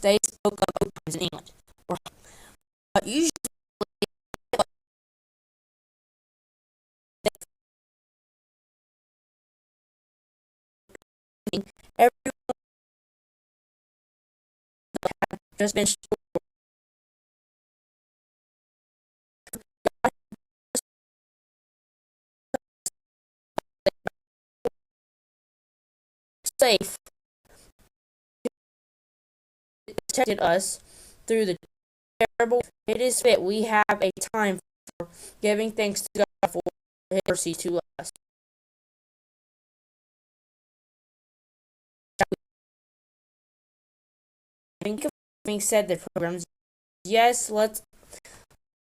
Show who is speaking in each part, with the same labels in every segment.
Speaker 1: they spoke of old times in England. But usually everyone just been safe, protected us through the terrible. It is fit we have a time for giving thanks to God for His mercy to us. Having said the programs, yes, let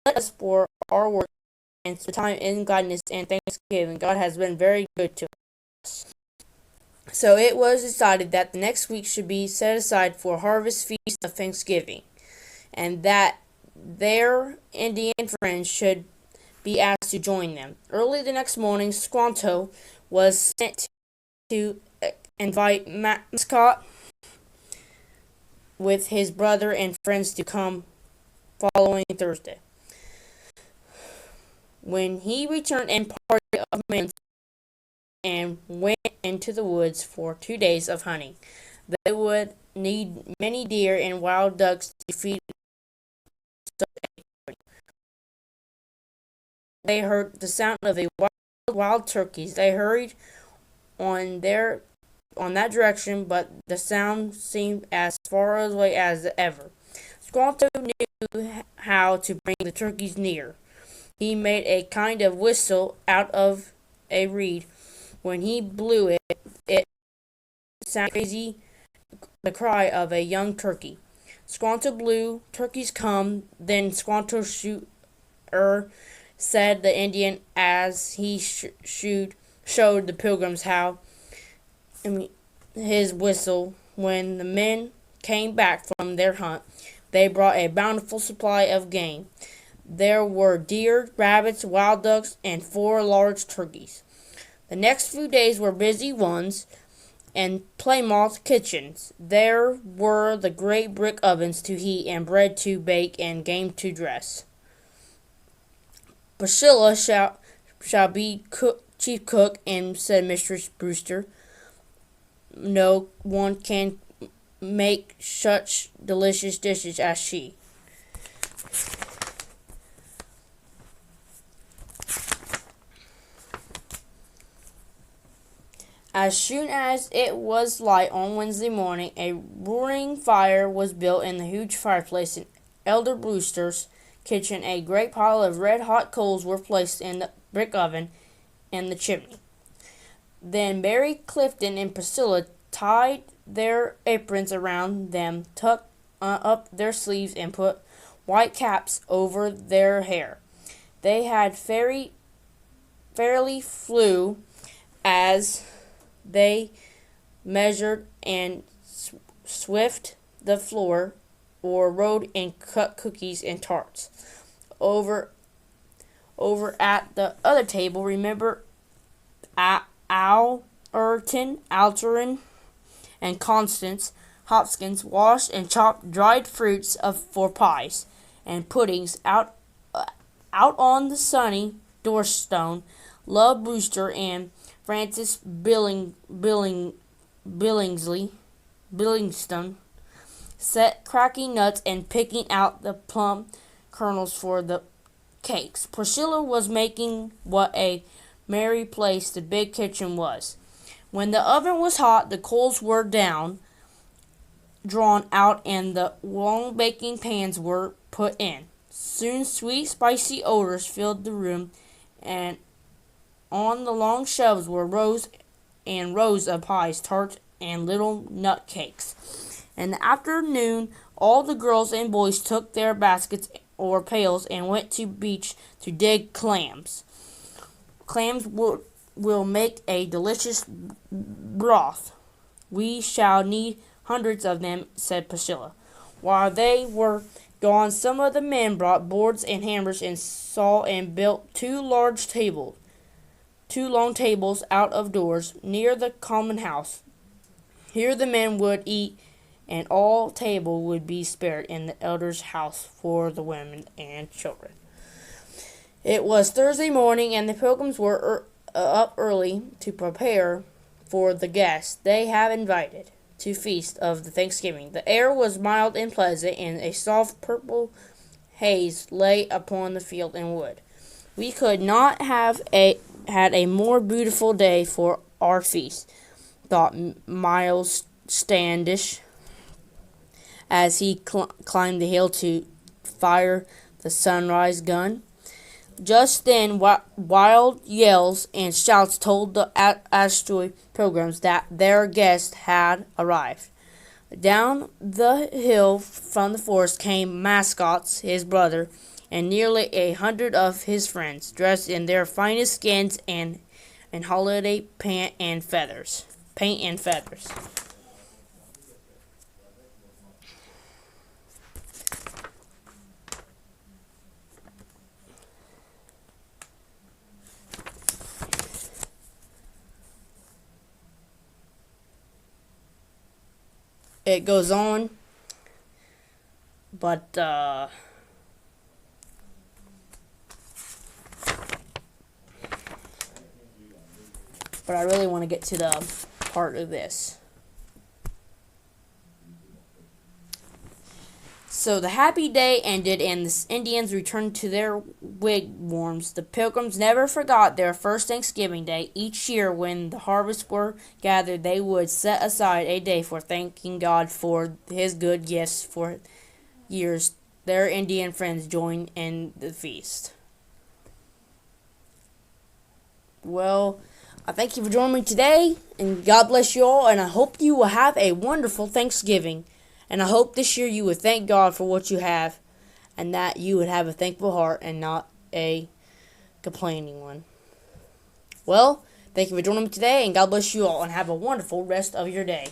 Speaker 1: us for our work and the time in gladness and thanksgiving. God has been very good to us. So it was decided that the next week should be set aside for Harvest Feast of Thanksgiving, and that their Indian friends should be asked to join them. Early the next morning, Squanto was sent to invite Mascot with his brother and friends to come following Thursday. When he returned and party of men and went into the woods for 2 days of hunting, they would need many deer and wild ducks to feed. They heard the sound of the wild turkeys. They hurried on that direction, but the sound seemed as far away as ever. Squanto knew how to bring the turkeys near. He made a kind of whistle out of a reed. When he blew it, it sounded crazy, the cry of a young turkey. Squanto blew, turkeys come, then Squanto shoot said the Indian as he showed the pilgrims how his whistle. When the men came back from their hunt, they brought a bountiful supply of game. There were deer, rabbits, wild ducks, and 4 large turkeys. The next few days were busy ones in Plymouth kitchens. There were the great brick ovens to heat and bread to bake and game to dress. Priscilla shall be chief cook, and said Mistress Brewster. No one can make such delicious dishes as she. As soon as it was light on Wednesday morning, a roaring fire was built in the huge fireplace in Elder Brewster's kitchen. A great pile of red-hot coals were placed in the brick oven in the chimney. Then Mary Clifton and Priscilla tied their aprons around them, tucked up their sleeves, and put white caps over their hair. They had fairly flew as they measured and swift the floor, or rode and cut cookies and tarts. Over at the other table, remember Alterin, and Constance Hopkins washed and chopped dried fruits for pies and puddings out on the sunny doorstone. Love Brewster and Francis Billingston set cracking nuts and picking out the plum kernels for the cakes. Priscilla was making what a merry place the big kitchen was. When the oven was hot, the coals were drawn out, and the long baking pans were put in. Soon sweet, spicy odors filled the room, and on the long shelves were rows and rows of pies, tarts, and little nut cakes. In the afternoon, all the girls and boys took their baskets or pails and went to the beach to dig clams. Clams will make a delicious broth. We shall need hundreds of them, said Priscilla. While they were gone, some of the men brought boards and hammers and saw and built 2 long tables out of doors near the common house. Here the men would eat and all table would be spared in the elder's house for the women and children. It was Thursday morning, and the pilgrims were up early to prepare for the guests they have invited to feast of the Thanksgiving. The air was mild and pleasant, and a soft purple haze lay upon the field and wood. We could not have had a more beautiful day for our feast, thought Miles Standish as he climbed the hill to fire the sunrise gun. Just then, wild yells and shouts told the Ashtray pilgrims that their guest had arrived. Down the hill from the forest came Mascots, his brother, and nearly 100 of his friends, dressed in their finest skins and holiday paint and feathers. It goes on, but I really want to get to the part of this. So the happy day ended, and the Indians returned to their wigwams. The Pilgrims never forgot their first Thanksgiving Day. Each year, when the harvests were gathered, they would set aside a day for thanking God for His good gifts for years. Their Indian friends joined in the feast. Well, I thank you for joining me today, and God bless you all, and I hope you will have a wonderful Thanksgiving. And I hope this year you would thank God for what you have, and that you would have a thankful heart and not a complaining one. Well, thank you for joining me today, and God bless you all, and have a wonderful rest of your day.